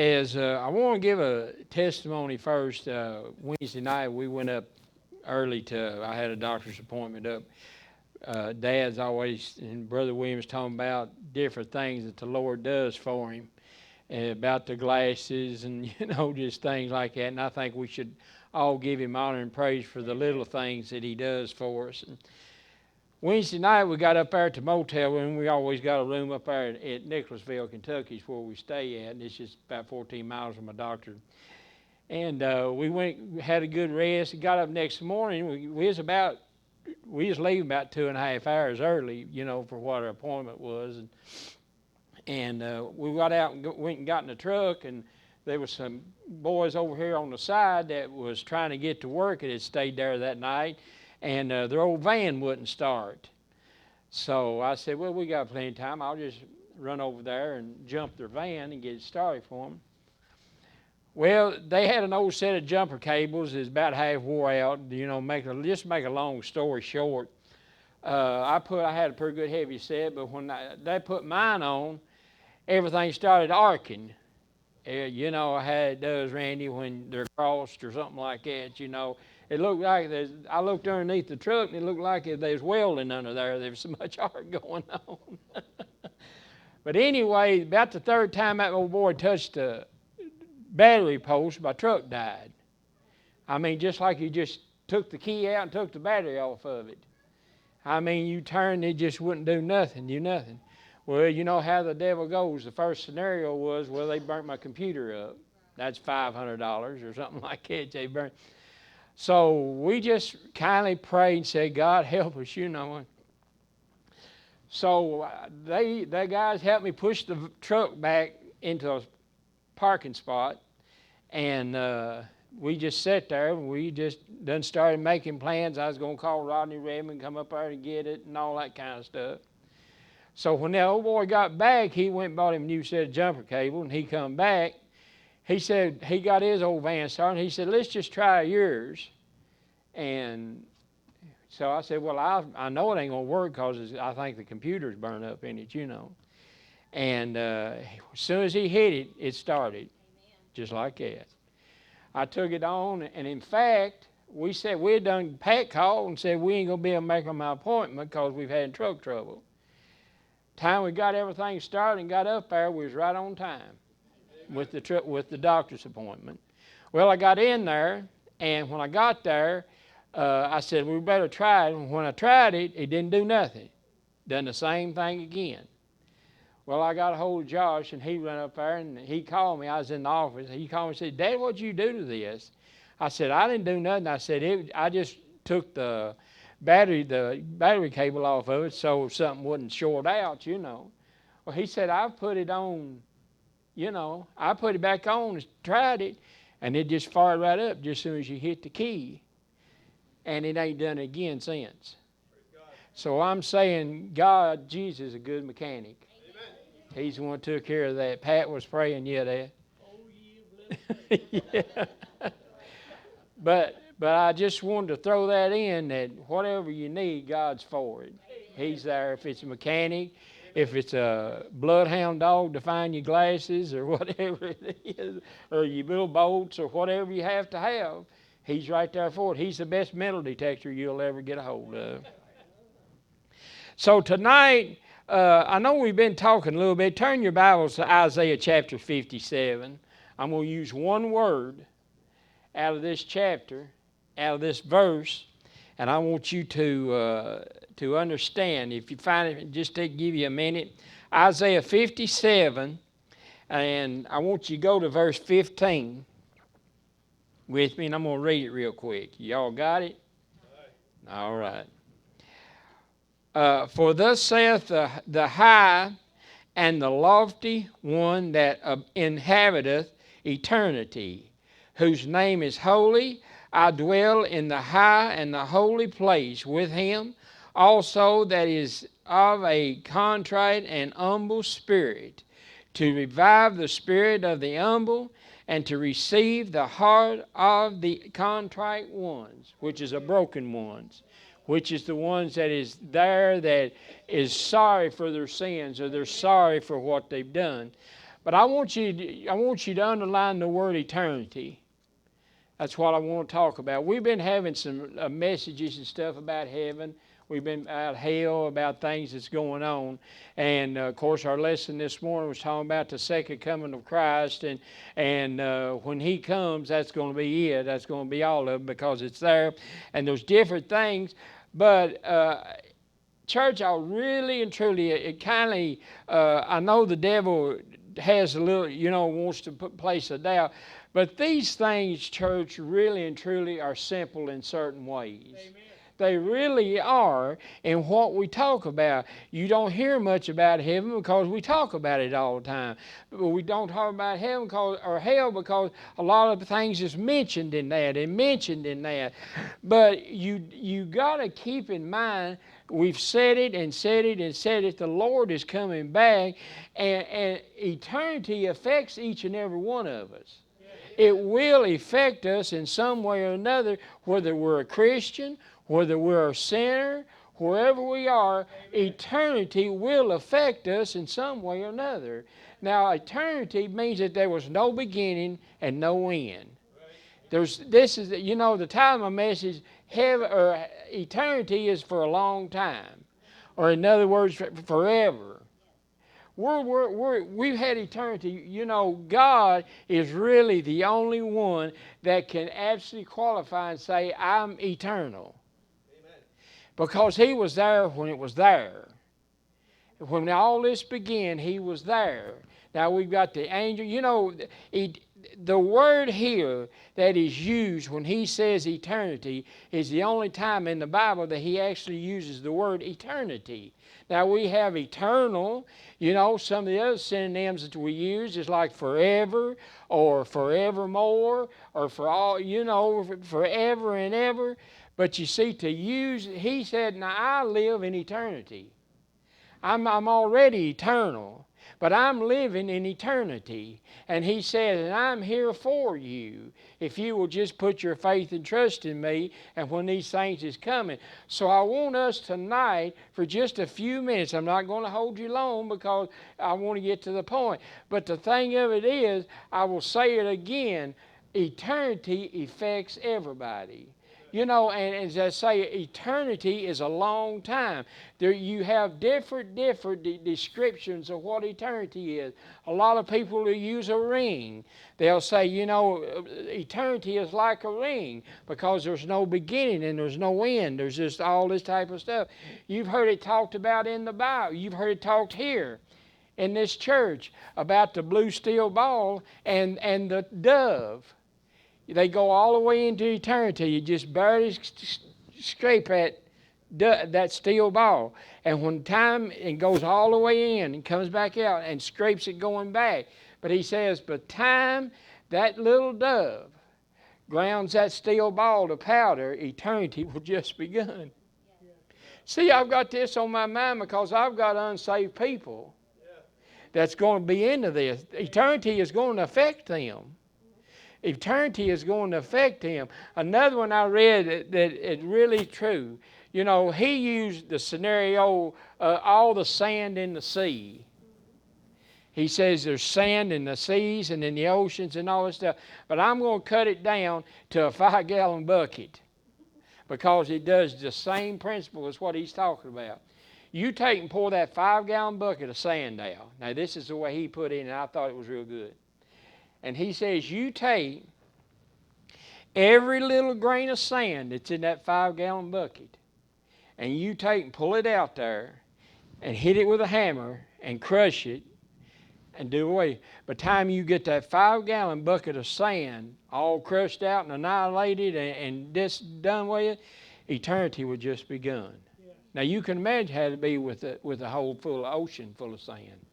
as I want to give a testimony first. Wednesday night we went up early I had a doctor's appointment up. Dad's always, and Brother Williams talking about different things that the Lord does for him, about the glasses and, just things like that. And I think we should all give him honor and praise for the little things that he does for us. And Wednesday night we got up there at the motel room. We always got a room up there at Nicholasville, Kentucky, is where we stay at. And it's just about 14 miles from my doctor. And we had a good rest. Got up next morning. We was leaving about 2.5 hours early, for what our appointment was. And we got out and went and got in the truck, and there was some boys over here on the side that was trying to get to work and had stayed there that night, and their old van wouldn't start. So I said, well, we got plenty of time. I'll just run over there and jump their van and get it started for them. Well, they had an old set of jumper cables that's about half wore out. Just make a long story short, I had a pretty good heavy set, but when they put mine on, everything started arcing. How it does, Randy, when they're crossed or something like that. It looked like I looked underneath the truck, and it looked like there was welding under there. There was so much arc going on. But anyway, about the third time that old boy touched the battery post, my truck died. I mean, just like you just took the key out and took the battery off of it. I mean, you turned, it just wouldn't do nothing. Well, you know how the devil goes. The first scenario was, well, they burnt my computer up. That's $500 or something like that. They burnt. So we just kindly prayed and said, God, help us, So they guys helped me push the truck back into a parking spot, and we just sat there, and we just done started making plans. I was going to call Rodney Redmond, come up there and get it, and all that kind of stuff. So when that old boy got back, he went and bought him a new set of jumper cable, and he come back. He said he got his old van started, and he said, let's just try yours. And so I said, well, I know it ain't going to work because I think the computer's burned up in it, And as soon as he hit it, it started. Just like that. I took it on, and in fact, we said we had done Pat call and said we ain't going to be able to make my appointment because we've had truck trouble. Time we got everything started and got up there, we was right on time with the doctor's appointment. Well, I got in there, and when I got there, I said we better try it. And when I tried it, it didn't do nothing. Done the same thing again. Well, I got a hold of Josh, and he ran up there, and he called me. I was in the office. He called me and said, Dad, what'd you do to this? I said, I didn't do nothing. I said, I just took the battery cable off of it so something wouldn't short out, Well, he said, I put it on, I put it back on and tried it, and it just fired right up just as soon as you hit the key. And it ain't done it again since. So I'm saying Jesus is a good mechanic. He's the one who took care of that. Pat was praying, Dad. Oh, yeah. But I just wanted to throw that in, that whatever you need, God's for it. He's there. If it's a mechanic, if it's a bloodhound dog to find your glasses or whatever it is, or your little bolts or whatever you have to have, He's right there for it. He's the best metal detector you'll ever get a hold of. So tonight, I know we've been talking a little bit. Turn your Bibles to Isaiah chapter 57. I'm going to use one word out of this chapter, out of this verse, and I want you to understand. If you find it, just give you a minute. Isaiah 57, and I want you to go to verse 15 with me, and I'm going to read it real quick. Y'all got it? All right. For thus saith the high and the lofty one that inhabiteth eternity, whose name is holy. I dwell in the high and the holy place with him, also that is of a contrite and humble spirit, to revive the spirit of the humble, and to receive the heart of the contrite ones, which is a broken ones, which is the ones that is there that is sorry for their sins, or they're sorry for what they've done. But I want you to underline the word eternity. That's what I want to talk about. We've been having some messages and stuff about heaven. We've been about hell, about things that's going on. And, of course, our lesson this morning was talking about the second coming of Christ. And when He comes, that's going to be it. That's going to be all of it because it's there. And there's different things. But, church, I really and truly, it kind of, I know the devil has a little, wants to place a doubt. But these things, church, really and truly are simple in certain ways. Amen. They really are in what we talk about. You don't hear much about heaven because we talk about it all the time. But we don't talk about heaven or hell because a lot of things is mentioned in that and mentioned in that. But you got to keep in mind, we've said it and said it and said it, the Lord is coming back, and eternity affects each and every one of us. It will affect us in some way or another, whether we're a Christian, whether we're a sinner, wherever we are, eternity will affect us in some way or another. Now, eternity means that there was no beginning and no end. The title of my message, eternity is for a long time, or in other words, forever. We've had eternity. God is really the only one that can absolutely qualify and say, I'm eternal. Amen. Because He was there when it was there. When all this began, He was there. Now we've got the angel. The word here that is used when He says eternity is the only time in the Bible that He actually uses the word eternity. Now we have eternal, some of the other synonyms that we use is like forever or forevermore or for all, forever and ever. But you see, He said, now I live in eternity. I'm already eternal, but I'm living in eternity. And He said, and I'm here for you if you will just put your faith and trust in me and when these things is coming. So I want us tonight for just a few minutes. I'm not going to hold you long because I want to get to the point. But the thing of it is, I will say it again, eternity affects everybody. And as I say, eternity is a long time. You have different descriptions of what eternity is. A lot of people will use a ring. They'll say, eternity is like a ring because there's no beginning and there's no end. There's just all this type of stuff. You've heard it talked about in the Bible. You've heard it talked here in this church about the blue steel ball and the dove. They go all the way into eternity. You just barely scrape that steel ball. And when time, it goes all the way in and comes back out and scrapes it going back. But He says, but time, that little dove grounds that steel ball to powder, eternity will just begun. See, I've got this on my mind because I've got unsaved people that's going to be into this. Eternity is going to affect them. Eternity is going to affect him. Another one I read that is really true. He used the scenario, all the sand in the sea. He says there's sand in the seas and in the oceans and all this stuff. But I'm going to cut it down to a 5-gallon bucket because it does the same principle as what he's talking about. You take and pour that 5-gallon bucket of sand down. Now, this is the way he put it in, and I thought it was real good. And he says, you take every little grain of sand that's in that 5-gallon bucket, and you take and pull it out there and hit it with a hammer and crush it and do away. By the time you get that 5-gallon bucket of sand all crushed out and annihilated and just done with it, eternity would just begun. Yeah. Now you can imagine how it'd be with a whole full ocean full of sand.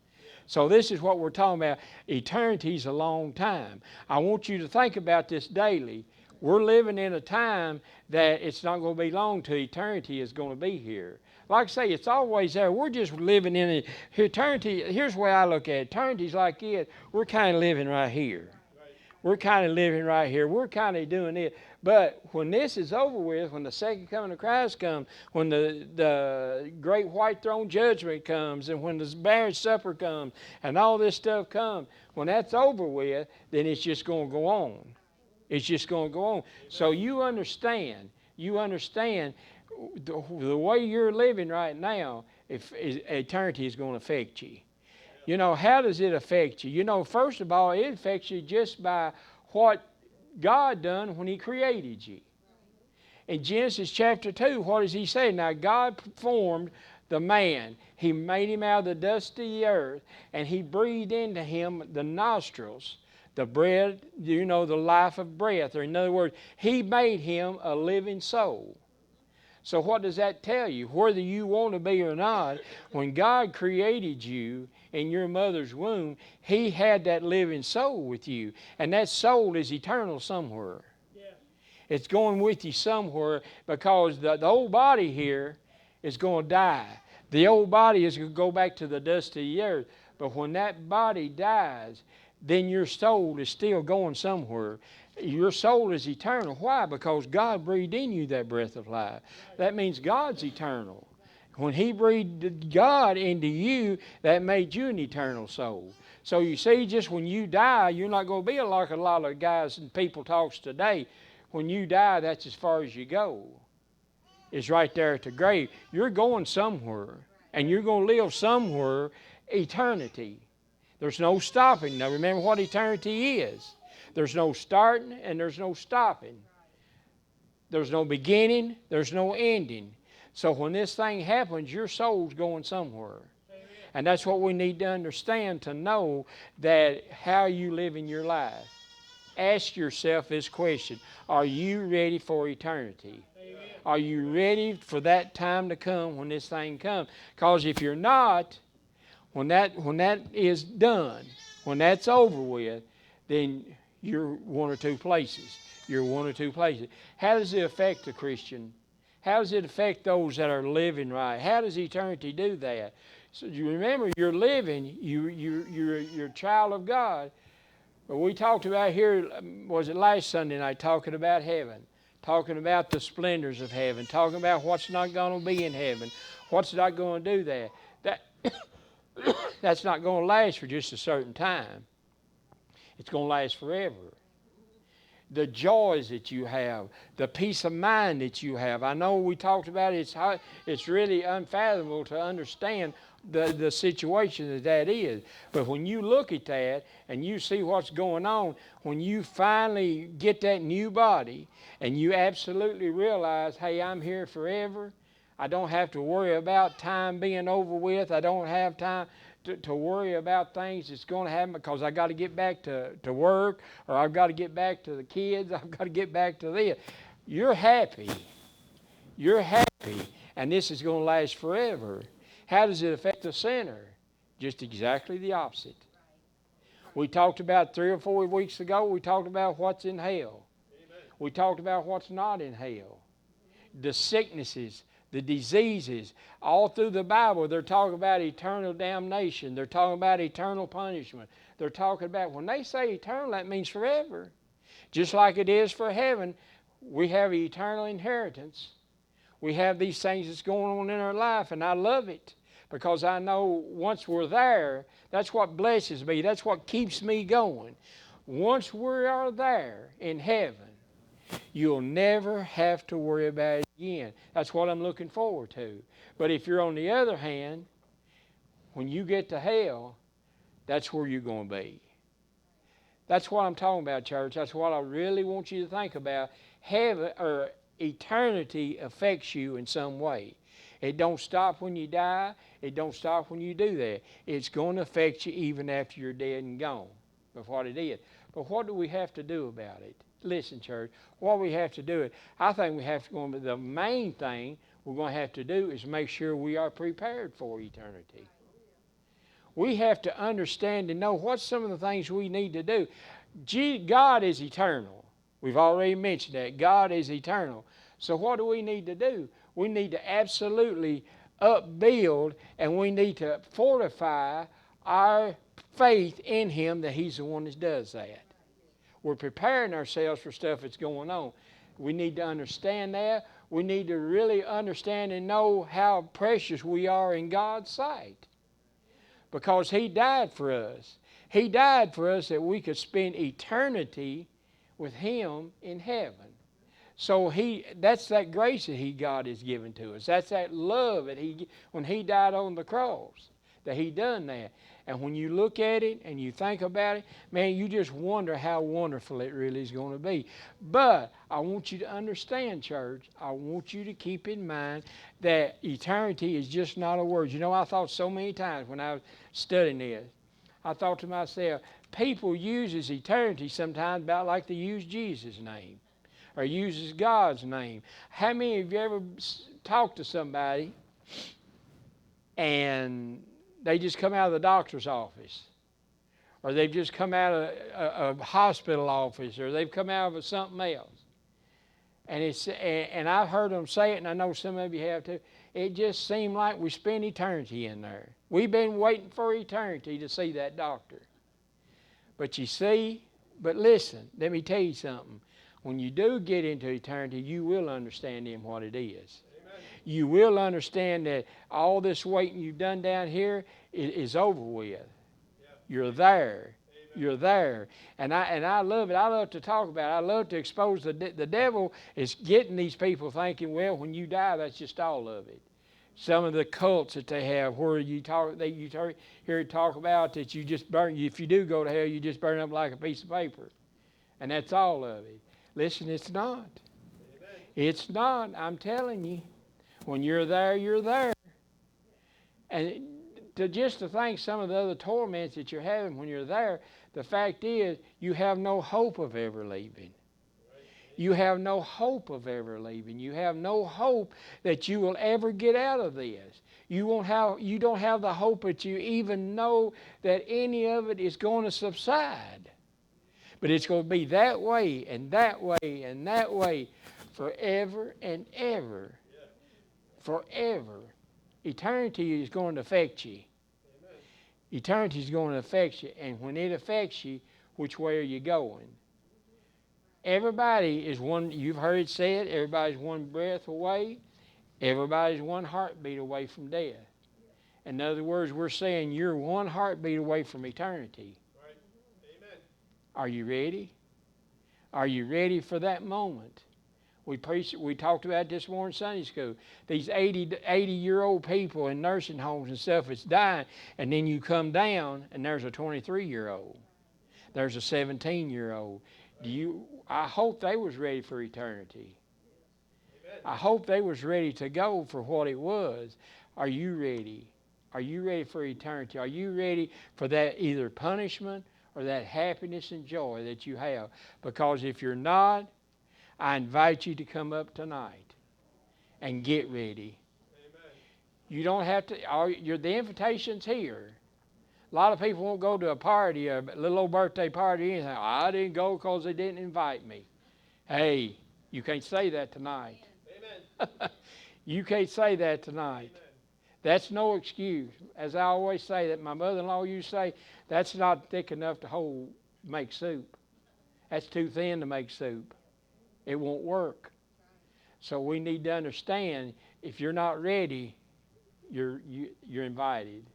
So this is what we're talking about. Eternity's a long time. I want you to think about this daily. We're living in a time that it's not going to be long till eternity is going to be here. Like I say, it's always there. We're just living in eternity. Here's the way I look at it. Eternity's like it. We're kind of living right here. We're kind of living right here. We're kind of doing it. But when this is over with, when the second coming of Christ comes, when the great white throne judgment comes, and when the marriage supper comes, and all this stuff comes, when that's over with, then it's just going to go on. It's just going to go on. So you understand the way you're living right now, if eternity is going to affect you. You know, how does it affect you? You know, first of all, it affects you just by what God done when He created you. In Genesis chapter 2, what does He say? Now God formed the man. He made him out of the dust of the earth, and He breathed into him the nostrils, the breath, you know, the life of breath. Or in other words, He made him a living soul. So what does that tell you? Whether you want to be or not, when God created you in your mother's womb, He had that living soul with you. And that soul is eternal somewhere. Yeah. It's going with you somewhere, because the old body here is going to die. The old body is going to go back to the dust of the earth. But when that body dies, then your soul is still going somewhere. Your soul is eternal. Why? Because God breathed in you that breath of life. That means God's eternal. When He breathed God into you, that made you an eternal soul. So you see, just when you die, you're not going to be like a lot of guys and people talks today. When you die, that's as far as you go. It's right there at the grave. You're going somewhere, and you're going to live somewhere eternity. There's no stopping. Now remember what eternity is. There's no starting and there's no stopping. There's no beginning, there's no ending. So when this thing happens, your soul's going somewhere. Amen. And that's what we need to understand, to know that how you live in your life. Ask yourself this question: are you ready for eternity? Amen. Are you ready for that time to come when this thing comes? Because if you're not, when that is done, when that's over with, then you're one or two places. You're one or two places. How does it affect the Christian? How does it affect those that are living right? How does eternity do that? So you remember, you're living, you're a child of God. But we talked about here, was it last Sunday night, talking about heaven, talking about the splendors of heaven, talking about what's not going to be in heaven, what's not going to do that. That's not going to last for just a certain time. It's going to last forever. The joys that you have, the peace of mind that you have. I know we talked about it. It's really unfathomable to understand the situation that is. But when you look at that and you see what's going on, when you finally get that new body and you absolutely realize, hey, I'm here forever. I don't have to worry about time being over with. I don't have time to worry about things that's going to happen because I got to get back to work, or I've got to get back to the kids. I've got to get back to this. You're happy. You're happy. And this is going to last forever. How does it affect the sinner? Just exactly the opposite. We talked about 3 or 4 weeks ago, we talked about what's in hell. Amen. We talked about what's not in hell. The sicknesses, the diseases, all through the Bible, they're talking about eternal damnation. They're talking about eternal punishment. They're talking about, when they say eternal, that means forever. Just like it is for heaven, we have eternal inheritance. We have these things that's going on in our life, and I love it because I know once we're there, that's what blesses me. That's what keeps me going. Once we are there in heaven, you'll never have to worry about it again. That's what I'm looking forward to. But if you're on the other hand, when you get to hell, that's where you're going to be. That's what I'm talking about, church. That's what I really want you to think about. Heaven, or eternity, affects you in some way. It don't stop when you die. It don't stop when you do that. It's going to affect you even after you're dead and gone. That's what it is. But what do we have to do about it? Listen, church, what we have to do it. I think we have to go. The main thing we're going to have to do is make sure we are prepared for eternity. We have to understand and know what's some of the things we need to do. God is eternal. We've already mentioned that. God is eternal. So what do we need to do? We need to absolutely upbuild, and we need to fortify our faith in Him that He's the one that does that. We're preparing ourselves for stuff that's going on. We need to understand that. We need to really understand and know how precious we are in God's sight. Because He died for us. He died for us that we could spend eternity with Him in heaven. So that's that grace that God has given to us. That's that love that when He died on the cross, that He done that. And when you look at it and you think about it, man, you just wonder how wonderful it really is going to be. But I want you to understand, church, I want you to keep in mind that eternity is just not a word. You know, I thought so many times when I was studying this, I thought to myself, people uses eternity sometimes about like they use Jesus' name or uses God's name. How many of you ever talked to somebody and they just come out of the doctor's office, or they've just come out of a hospital office, or they've come out of something else? And I've heard them say it, and I know some of you have too. It just seemed like we spent eternity in there. We've been waiting for eternity to see that doctor. But you see, but listen, let me tell you something. When you do get into eternity, you will understand in what it is. Amen. You will understand that all this waiting you've done down here is over with. Yep. You're there. Amen. You're there. And I love it. I love to talk about it. I love to expose the devil is getting these people thinking, well, when you die, that's just all of it. Some of the cults that they have where you hear it talk about that you just burn, if you do go to hell, you just burn up like a piece of paper. And that's all of it. Listen, it's not. Amen. It's not. I'm telling you. When you're there, you're there. And just to think some of the other torments that you're having when you're there, the fact is you have no hope of ever leaving. You have no hope of ever leaving. You have no hope that you will ever get out of this. You don't have the hope that you even know that any of it is going to subside. But it's going to be that way and that way and that way forever and ever. Forever. Eternity is going to affect you. Eternity is going to affect you. And when it affects you, which way are you going? Everybody is one, you've heard it said, everybody's one breath away. Everybody's one heartbeat away from death. In other words, we're saying you're one heartbeat away from eternity. Are you ready? Are you ready for that moment? We talked about this morning in Sunday school. These 80-year-old people in nursing homes and stuff, it's dying, and then you come down and there's a 23-year-old. There's a 17-year-old. I hope they was ready for eternity. Amen. I hope they was ready to go for what it was. Are you ready? Are you ready for eternity? Are you ready for that either punishment or that happiness and joy that you have? Because if you're not, I invite you to come up tonight and get ready. Amen. You don't have to, the invitation's here. A lot of people won't go to a party, a little old birthday party, or anything. I didn't go because they didn't invite me. Hey, you can't say that tonight. Amen. You can't say that tonight. Amen. That's no excuse. As I always say, that my mother-in-law used to say, that's not thick enough to make soup. That's too thin to make soup. It won't work. So we need to understand, if you're not ready, you're invited.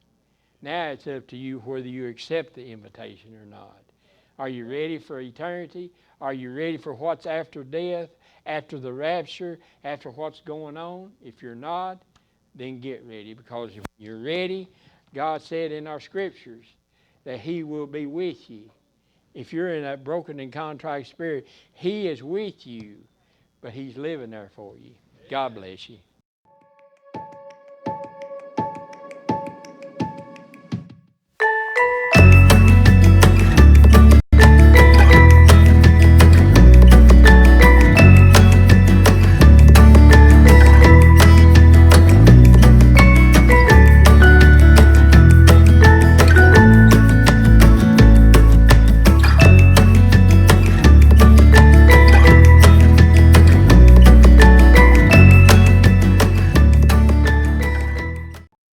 Now it's up to you whether you accept the invitation or not. Are you ready for eternity? Are you ready for what's after death, after the rapture, after what's going on? If you're not, then get ready, because if you're ready, God said in our scriptures that He will be with you. If you're in that broken and contrite spirit, He is with you, but He's living there for you. God bless you.